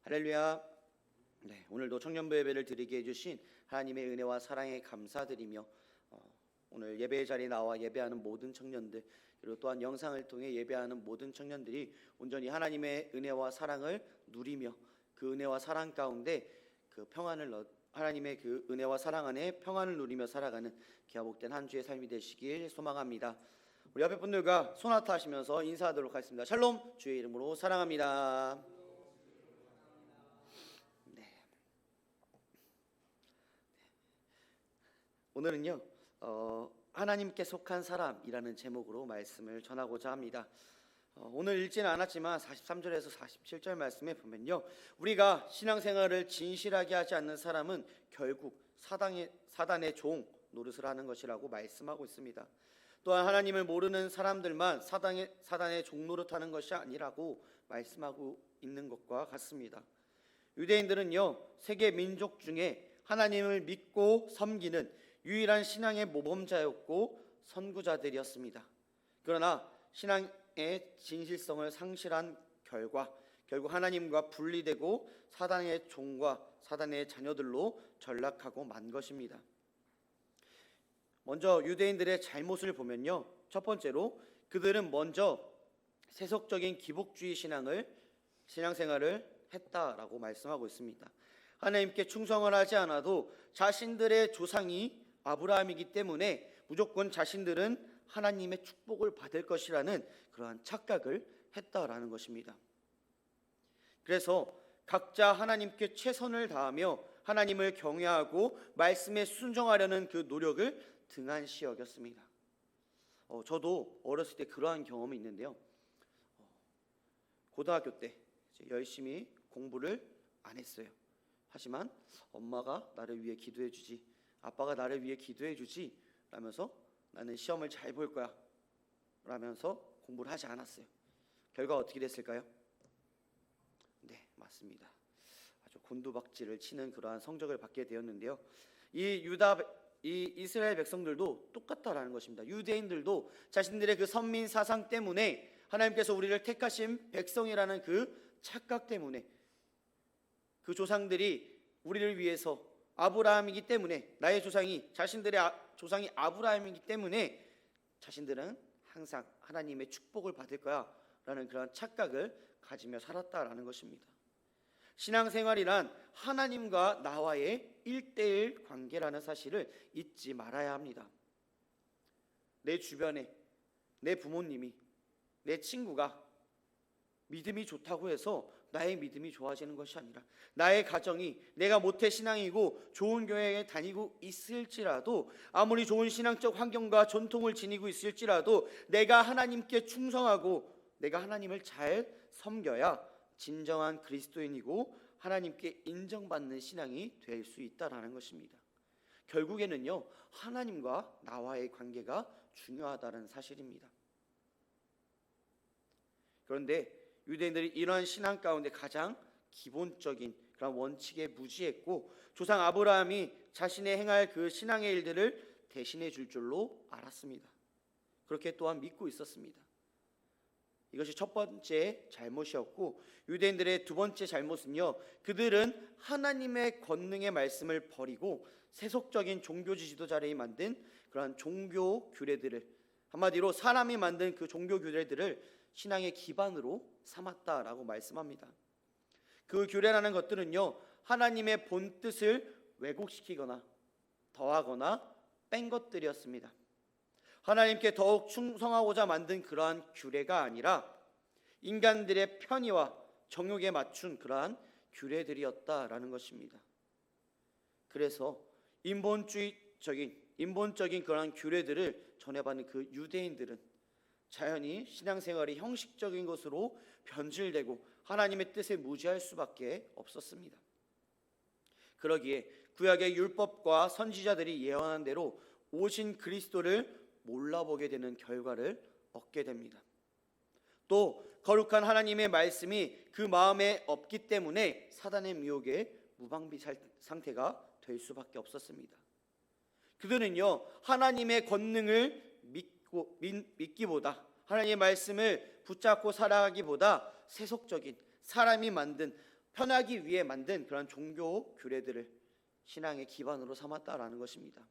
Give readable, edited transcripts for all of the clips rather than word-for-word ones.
할렐루야. 네, 오늘도 청년부 예배를 드리게 해주신 하나님의 은혜와 사랑에 감사드리며 오늘 예배의 자리에 나와 예배하는 모든 청년들, 그리고 또한 영상을 통해 예배하는 모든 청년들이 온전히 하나님의 은혜와 사랑을 누리며 그 은혜와 사랑 가운데 그 평안을 하나님의 그 은혜와 사랑 안에 평안을 누리며 살아가는 기아복된 한 주의 삶이 되시길 소망합니다. 우리 옆에 분들과 소나타 하시면서 인사하도록 하겠습니다. 샬롬, 주의 이름으로 사랑합니다. 오늘은요 하나님께 속한 사람이라는 제목으로 말씀을 전하고자 합니다. 오늘 읽지는 않았지만 43절에서 47절 말씀에 보면요, 우리가 신앙생활을 진실하게 하지 않는 사람은 결국 사단의 종 노릇을 하는 것이라고 말씀하고 있습니다. 또한 하나님을 모르는 사람들만 사단의 종 노릇하는 것이 아니라고 말씀하고 있는 것과 같습니다. 유대인들은요, 세계 민족 중에 하나님을 믿고 섬기는 유일한 신앙의 모범자였고 선구자들이었습니다. 그러나 신앙의 진실성을 상실한 결과 결국 하나님과 분리되고 사단의 종과 사단의 자녀들로 전락하고 만 것입니다. 먼저 유대인들의 잘못을 보면요, 첫 번째로 그들은 먼저 세속적인 기복주의 신앙생활을 했다라고 말씀하고 있습니다. 하나님께 충성을 하지 않아도 자신들의 조상이 아브라함이기 때문에 무조건 자신들은 하나님의 축복을 받을 것이라는 그러한 착각을 했다라는 것입니다. 그래서 각자 하나님께 최선을 다하며 하나님을 경외하고 말씀에 순종하려는 그 노력을 등한시 여겼습니다. 저도 어렸을 때 그러한 경험이 있는데요. 고등학교 때 열심히 공부를 안 했어요. 하지만 엄마가 나를 위해 기도해 주지, 아빠가 나를 위해 기도해 주지 라면서 나는 시험을 잘 볼 거야 라면서 공부를 하지 않았어요. 결과 어떻게 됐을까요? 네, 맞습니다. 아주 곤두박질을 치는 그러한 성적을 받게 되었는데요, 이 이스라엘 백성들도 똑같다라는 것입니다. 유대인들도 자신들의 그 선민 사상 때문에 하나님께서 우리를 택하신 백성이라는 그 착각 때문에 그 조상들이 우리를 위해서 아브라함이기 때문에, 나의 조상이 자신들의 조상이 아브라함이기 때문에 자신들은 항상 하나님의 축복을 받을 거야 라는 그런 착각을 가지며 살았다라는 것입니다. 신앙생활이란 하나님과 나와의 1:1 관계라는 사실을 잊지 말아야 합니다. 내 주변에 내 부모님이, 내 친구가 믿음이 좋다고 해서 나의 믿음이 좋아지는 것이 아니라, 나의 가정이 내가 모태신앙이고 좋은 교회에 다니고 있을지라도, 아무리 좋은 신앙적 환경과 전통을 지니고 있을지라도 내가 하나님께 충성하고 내가 하나님을 잘 섬겨야 진정한 그리스도인이고 하나님께 인정받는 신앙이 될 수 있다라는 것입니다. 결국에는요, 하나님과 나와의 관계가 중요하다는 사실입니다. 그런데 유대인들이 이러한 신앙 가운데 가장 기본적인 그런 원칙에 무지했고, 조상 아브라함이 자신의 행할 그 신앙의 일들을 대신해 줄 줄로 알았습니다. 그렇게 또한 믿고 있었습니다. 이것이 첫 번째 잘못이었고, 유대인들의 두 번째 잘못은요, 그들은 하나님의 권능의 말씀을 버리고 세속적인 종교지 지도자들이 만든 그러한 종교 규례들을, 한마디로 사람이 만든 그 종교 규례들을 신앙의 기반으로 삼았다라고 말씀합니다. 그 규례라는 것들은요, 하나님의 본뜻을 왜곡시키거나 더하거나 뺀 것들이었습니다. 하나님께 더욱 충성하고자 만든 그러한 규례가 아니라 인간들의 편의와 정욕에 맞춘 그러한 규례들이었다라는 것입니다. 그래서 인본적인 그러한 규례들을 전해받는 그 유대인들은 자연히 신앙생활이 형식적인 것으로 변질되고 하나님의 뜻에 무지할 수밖에 없었습니다. 그러기에 구약의 율법과 선지자들이 예언한 대로 오신 그리스도를 몰라보게 되는 결과를 얻게 됩니다. 또 거룩한 하나님의 말씀이 그 마음에 없기 때문에 사단의 미혹에 무방비 상태가 될 수밖에 없었습니다. 그들은요, 하나님의 권능을 믿기보다, 하나님의 말씀을 붙잡고 살아가기보다 세속적인 사람이 만든 편하기 위해 만든 그런 종교 규례들을 신앙의 기반으로 삼았다라는 것입니다.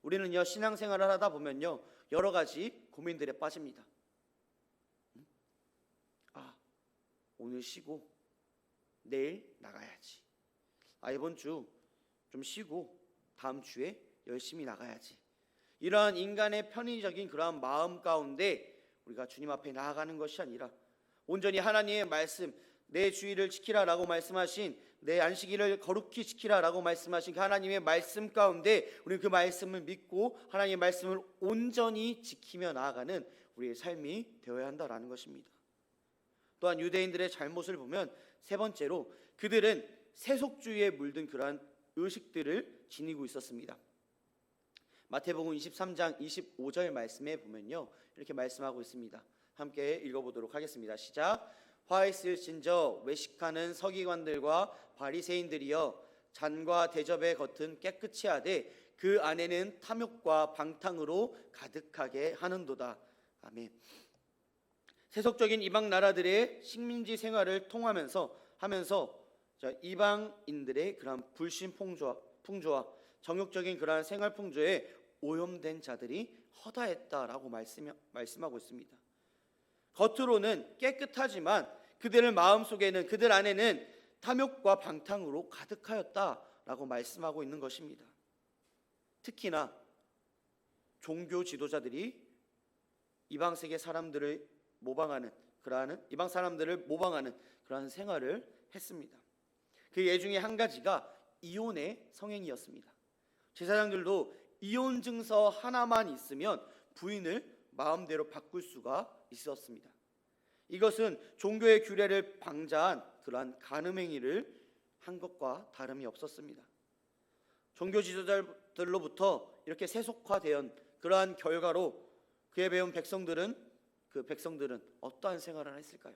우리는요, 신앙생활을 하다 보면요, 여러 가지 고민들에 빠집니다. 오늘 쉬고 내일 나가야지. 이번 주 좀 쉬고 다음 주에 열심히 나가야지. 이러한 인간의 편의적인 그러한 마음 가운데 우리가 주님 앞에 나아가는 것이 아니라 온전히 하나님의 말씀, 내 주의를 지키라라고 말씀하신, 내 안식일을 거룩히 지키라라고 말씀하신 그 하나님의 말씀 가운데 우리는 그 말씀을 믿고 하나님의 말씀을 온전히 지키며 나아가는 우리의 삶이 되어야 한다라는 것입니다. 또한 유대인들의 잘못을 보면 세 번째로 그들은 세속주의에 물든 그러한 의식들을 지니고 있었습니다. 마태복음 23장 25절 말씀에 보면요, 이렇게 말씀하고 있습니다. 함께 읽어보도록 하겠습니다. 시작. 화 있을진저 외식하는 서기관들과 바리새인들이여, 잔과 대접의 겉은 깨끗이 하되 그 안에는 탐욕과 방탕으로 가득하게 하는도다. 아멘. 세속적인 이방 나라들의 식민지 생활을 통하면서 이방인들의 그러한 불신 풍조와 정욕적인 그러한 생활 풍조에 오염된 자들이 허다했다라고 말씀하고 있습니다. 겉으로는 깨끗하지만 그들 마음속에는, 그들 안에는 탐욕과 방탕으로 가득하였다라고 말씀하고 있는 것입니다. 특히나 종교 지도자들이 이방 세계 사람들을 모방하는 그러한 생활을 했습니다. 그 예 중에 한 가지가 이혼의 성행이었습니다. 제사장들도 이혼 증서 하나만 있으면 부인을 마음대로 바꿀 수가 있었습니다. 이것은 종교의 규례를 방자한 그러한 간음행위를 한 것과 다름이 없었습니다. 종교 지도자들로부터 이렇게 세속화된 그러한 결과로 그에 배운 백성들은 어떠한 생활을 했을까요?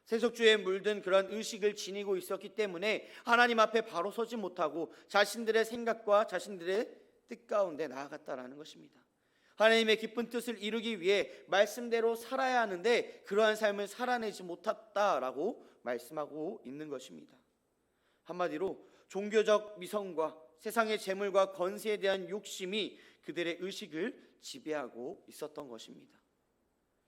세속주의에 물든 그런 의식을 지니고 있었기 때문에 하나님 앞에 바로 서지 못하고 자신들의 생각과 자신들의 뜻 가운데 나아갔다라는 것입니다. 하나님의 기쁜 뜻을 이루기 위해 말씀대로 살아야 하는데 그러한 삶을 살아내지 못했다라고 말씀하고 있는 것입니다. 한마디로 종교적 미성과 세상의 재물과 권세에 대한 욕심이 그들의 의식을 지배하고 있었던 것입니다.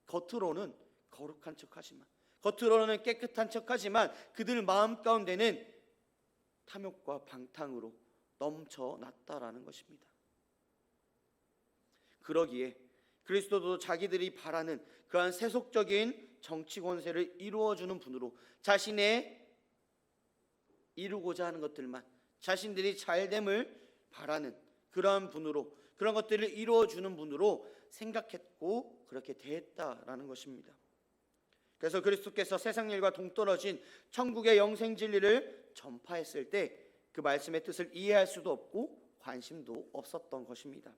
겉으로는 거룩한 척하지만, 겉으로는 깨끗한 척하지만 그들 마음 가운데는 탐욕과 방탕으로 넘쳐났다라는 것입니다. 그러기에 그리스도도 자기들이 바라는 그러한 세속적인 정치 권세를 이루어주는 분으로, 자신의 이루고자 하는 것들만, 자신들이 잘됨을 바라는 그러한 분으로, 그런 것들을 이루어주는 분으로 생각했고 그렇게 대했다라는 것입니다. 그래서 그리스도께서 세상 일과 동떨어진 천국의 영생 진리를 전파했을 때 그 말씀의 뜻을 이해할 수도 없고 관심도 없었던 것입니다.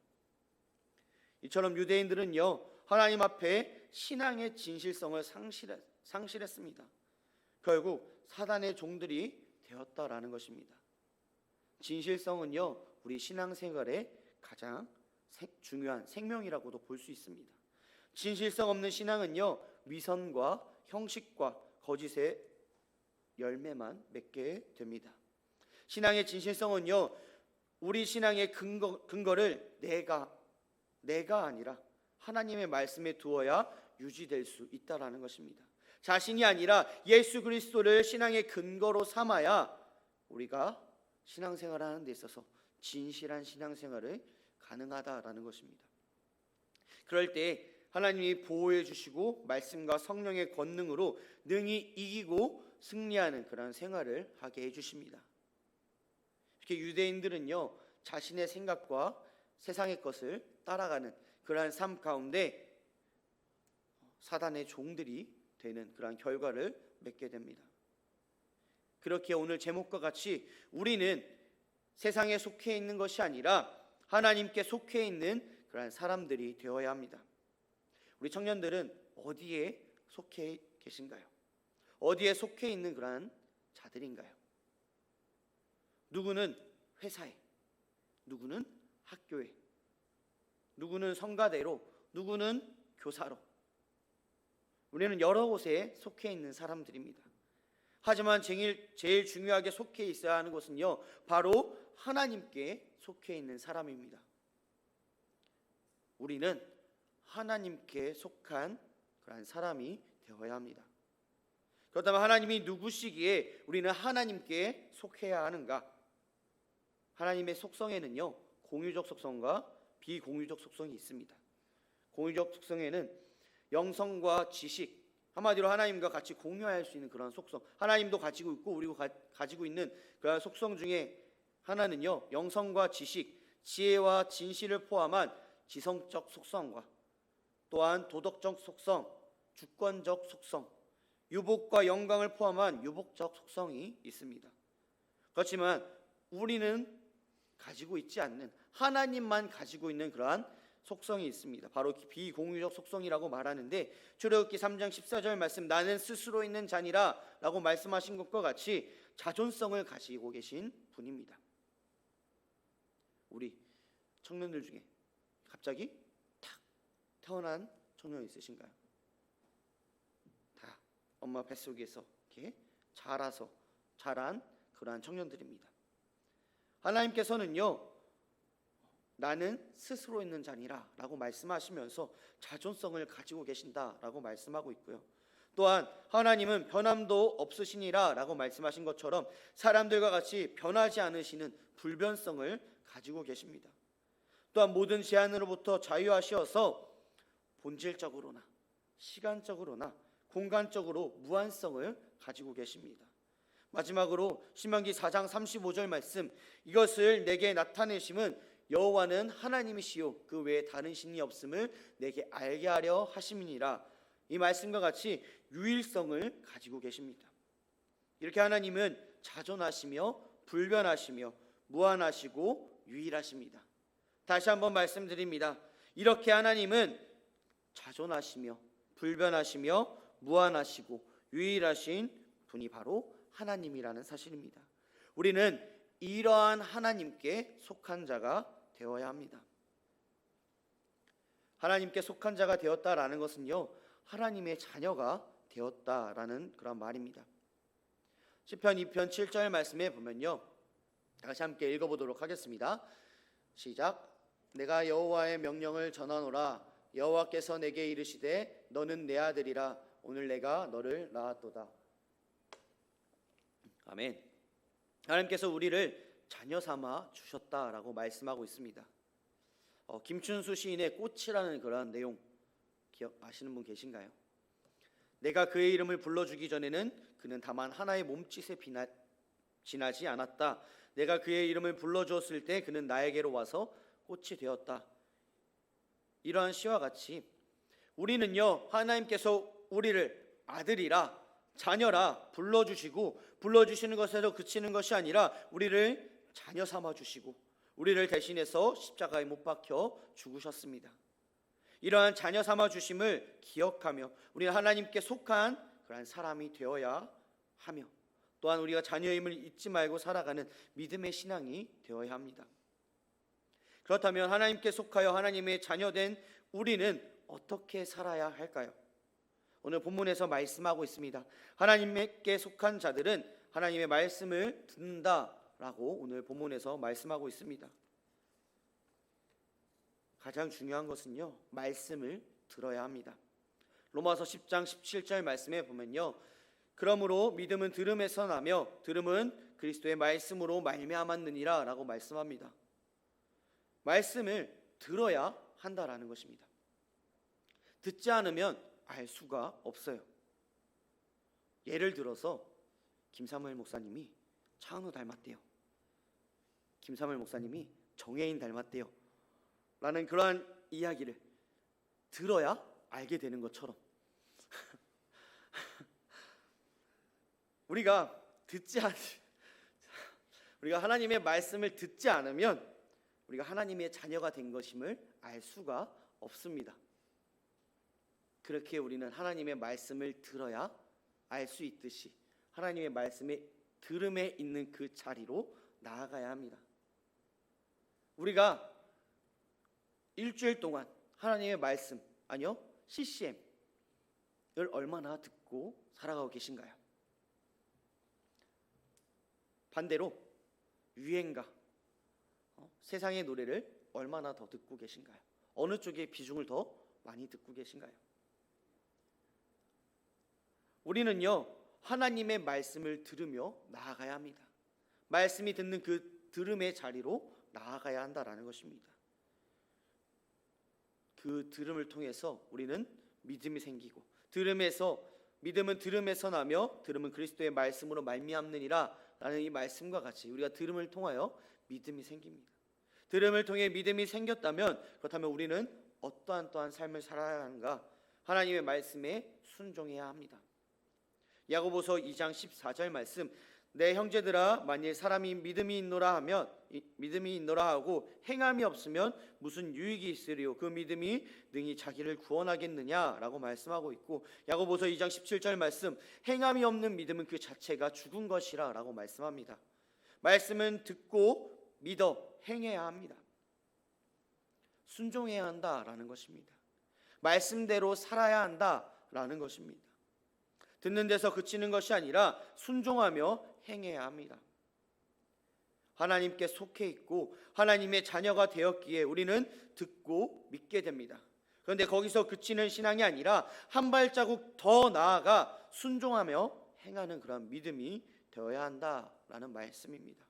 이처럼 유대인들은요, 하나님 앞에 신앙의 진실성을 상실했습니다. 결국 사단의 종들이 되었다라는 것입니다. 진실성은요, 우리 신앙생활의 가장 중요한 생명이라고도 볼 수 있습니다. 진실성 없는 신앙은요, 위선과 형식과 거짓의 열매만 맺게 됩니다. 신앙의 진실성은요, 우리 신앙의 근거를 내가 아니라 하나님의 말씀에 두어야 유지될 수 있다라는 것입니다. 자신이 아니라 예수 그리스도를 신앙의 근거로 삼아야 우리가 신앙생활을 하는 데 있어서 진실한 신앙생활을 가능하다라는 것입니다. 그럴 때 하나님이 보호해 주시고 말씀과 성령의 권능으로 능히 이기고 승리하는 그런 생활을 하게 해 주십니다. 이렇게 유대인들은요, 자신의 생각과 세상의 것을 따라가는 그러한 삶 가운데 사단의 종들이 되는 그러한 결과를 맺게 됩니다. 그렇게 오늘 제목과 같이 우리는 세상에 속해 있는 것이 아니라 하나님께 속해 있는 그러한 사람들이 되어야 합니다. 우리 청년들은 어디에 속해 계신가요? 어디에 속해 있는 그러한 자들인가요? 누구는 회사에, 누구는 학교에, 누구는 성가대로, 누구는 교사로. 우리는 여러 곳에 속해 있는 사람들입니다. 하지만 제일 중요하게 속해 있어야 하는 것은요, 바로 하나님께 속해 있는 사람입니다. 우리는 하나님께 속한 그런 사람이 되어야 합니다. 그렇다면 하나님이 누구시기에 우리는 하나님께 속해야 하는가? 하나님의 속성에는요, 공유적 속성과 비공유적 속성이 있습니다. 공유적 속성에는 영성과 지식, 한마디로 하나님과 같이 공유할 수 있는 그런 속성, 하나님도 가지고 있고 우리도 가지고 있는 그런 속성 중에 하나는요, 영성과 지식, 지혜와 진실을 포함한 지성적 속성과 또한 도덕적 속성, 주권적 속성, 유복과 영광을 포함한 유복적 속성이 있습니다. 그렇지만 우리는 가지고 있지 않는, 하나님만 가지고 있는 그러한 속성이 있습니다. 바로 비공유적 속성이라고 말하는데, 출애굽기 3장 14절 말씀, 나는 스스로 있는 자니라 라고 말씀하신 것과 같이 자존성을 가지고 계신 분입니다. 우리 청년들 중에 갑자기 탁 태어난 청년 있으신가요? 다 엄마 뱃속에서 이렇게 자란 그러한 청년들입니다. 하나님께서는요, 나는 스스로 있는 자니라 라고 말씀하시면서 자존성을 가지고 계신다라고 말씀하고 있고요. 또한 하나님은 변함도 없으시니라 라고 말씀하신 것처럼 사람들과 같이 변하지 않으시는 불변성을 가지고 계십니다. 또한 모든 제한으로부터 자유하시어서 본질적으로나 시간적으로나 공간적으로 무한성을 가지고 계십니다. 마지막으로 신명기 4장 35절 말씀, 이것을 내게 나타내심은 여호와는 하나님이시요 그 외에 다른 신이 없음을 내게 알게 하려 하심이니라. 이 말씀과 같이 유일성을 가지고 계십니다. 이렇게 하나님은 자존하시며 불변하시며 무한하시고 유일하십니다. 다시 한번 말씀드립니다. 이렇게 하나님은 자존하시며 불변하시며 무한하시고 유일하신 분이 바로 하나님이라는 사실입니다. 우리는 이러한 하나님께 속한 자가 되어야 합니다. 하나님께 속한 자가 되었다라는 것은요, 하나님의 자녀가 되었다라는 그런 말입니다. 시편 2편 7절 말씀에 보면요, 다시 함께 읽어보도록 하겠습니다. 시작. 내가 여호와의 명령을 전하노라. 여호와께서 내게 이르시되 너는 내 아들이라. 오늘 내가 너를 낳았도다. 아멘. 하나님께서 우리를 자녀 삼아 주셨다라고 말씀하고 있습니다. 김춘수 시인의 꽃이라는 그런 내용 아시는 분 계신가요? 내가 그의 이름을 불러주기 전에는 그는 다만 하나의 몸짓에 지나지 않았다. 내가 그의 이름을 불러주었을 때 그는 나에게로 와서 꽃이 되었다. 이러한 시와 같이 우리는요, 하나님께서 우리를 아들이라 자녀라 불러주시고, 불러주시는 것에서 그치는 것이 아니라 우리를 자녀 삼아주시고 우리를 대신해서 십자가에 못 박혀 죽으셨습니다. 이러한 자녀 삼아주심을 기억하며 우리는 하나님께 속한 그런 사람이 되어야 하며, 또한 우리가 자녀임을 잊지 말고 살아가는 믿음의 신앙이 되어야 합니다. 그렇다면 하나님께 속하여 하나님의 자녀된 우리는 어떻게 살아야 할까요? 오늘 본문에서 말씀하고 있습니다. 하나님께 속한 자들은 하나님의 말씀을 듣는다라고 오늘 본문에서 말씀하고 있습니다. 가장 중요한 것은요, 말씀을 들어야 합니다. 로마서 10장 17절 말씀에 보면요, 그러므로 믿음은 들음에서 나며 들음은 그리스도의 말씀으로 말미암았느니라 라고 말씀합니다. 말씀을 들어야 한다라는 것입니다. 듣지 않으면 알 수가 없어요. 예를 들어서 김사무엘 목사님이 차은우 닮았대요. 김사무엘 목사님이 정혜인 닮았대요. 라는 그러한 이야기를 들어야 알게 되는 것처럼 우리가 하나님의 말씀을 듣지 않으면 우리가 하나님의 자녀가 된 것임을 알 수가 없습니다. 그렇게 우리는 하나님의 말씀을 들어야 알 수 있듯이 하나님의 말씀의 들음에 있는 그 자리로 나아가야 합니다. 우리가 일주일 동안 하나님의 말씀, 아니요, CCM을 얼마나 듣고 살아가고 계신가요? 반대로 유행가, 세상의 노래를 얼마나 더 듣고 계신가요? 어느 쪽에 비중을 더 많이 듣고 계신가요? 우리는요, 하나님의 말씀을 들으며 나아가야 합니다. 말씀이 듣는 그 들음의 자리로 나아가야 한다라는 것입니다. 그 들음을 통해서 우리는 믿음이 생기고, 믿음은 들음에서 나며 들음은 그리스도의 말씀으로 말미암느니라 라는 이 말씀과 같이 우리가 들음을 통하여 믿음이 생깁니다. 들음을 통해 믿음이 생겼다면, 그렇다면 우리는 어떠한 삶을 살아야 하는가? 하나님의 말씀에 순종해야 합니다. 야고보서 2장 14절 말씀, 내 형제들아, 만일 사람이 믿음이 있노라 하고 행함이 없으면 무슨 유익이 있으리요? 그 믿음이 능히 자기를 구원하겠느냐라고 말씀하고 있고, 야고보서 2장 17절 말씀, 행함이 없는 믿음은 그 자체가 죽은 것이라라고 말씀합니다. 말씀은 듣고 믿어 행해야 합니다. 순종해야 한다라는 것입니다. 말씀대로 살아야 한다라는 것입니다. 듣는 데서 그치는 것이 아니라 순종하며 행해야 합니다. 하나님께 속해 있고 하나님의 자녀가 되었기에 우리는 듣고 믿게 됩니다. 그런데 거기서 그치는 신앙이 아니라 한 발자국 더 나아가 순종하며 행하는 그런 믿음이 되어야 한다라는 말씀입니다.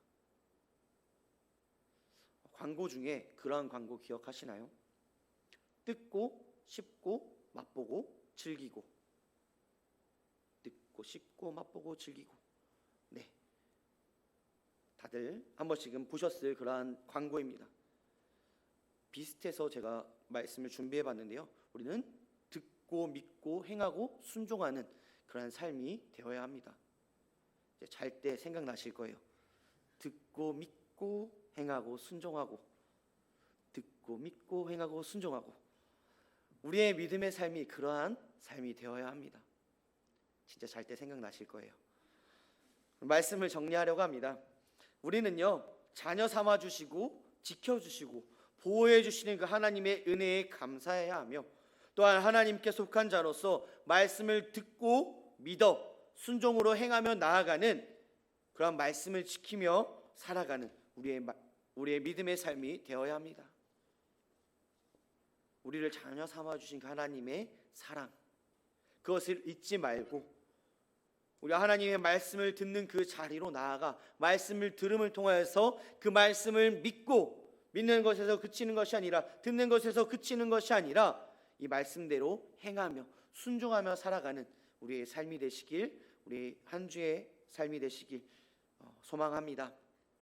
광고 중에 그러한 광고 기억하시나요? 뜯고 씹고 맛보고 즐기고, 뜯고 씹고 맛보고 즐기고. 네, 다들 한 번씩은 보셨을 그러한 광고입니다. 비슷해서 제가 말씀을 준비해 봤는데요, 우리는 듣고 믿고 행하고 순종하는 그러한 삶이 되어야 합니다. 잘 때 생각나실 거예요. 듣고 믿고 행하고 순종하고, 듣고 믿고 행하고 순종하고. 우리의 믿음의 삶이 그러한 삶이 되어야 합니다. 진짜 잘 때 생각나실 거예요. 말씀을 정리하려고 합니다. 우리는요, 자녀 삼아 주시고 지켜주시고 보호해 주시는 그 하나님의 은혜에 감사해야 하며, 또한 하나님께 속한 자로서 말씀을 듣고 믿어 순종으로 행하며 나아가는 그런 말씀을 지키며 살아가는 우리의 믿음의 삶이 되어야 합니다. 우리를 자녀 삼아 주신 그 하나님의 사랑, 그것을 잊지 말고 우리 하나님의 말씀을 듣는 그 자리로 나아가 말씀을 들음을 통하여서 그 말씀을 믿고, 믿는 것에서 그치는 것이 아니라, 듣는 것에서 그치는 것이 아니라 이 말씀대로 행하며 순종하며 살아가는 우리의 삶이 되시길, 우리 한 주의 삶이 되시길 소망합니다.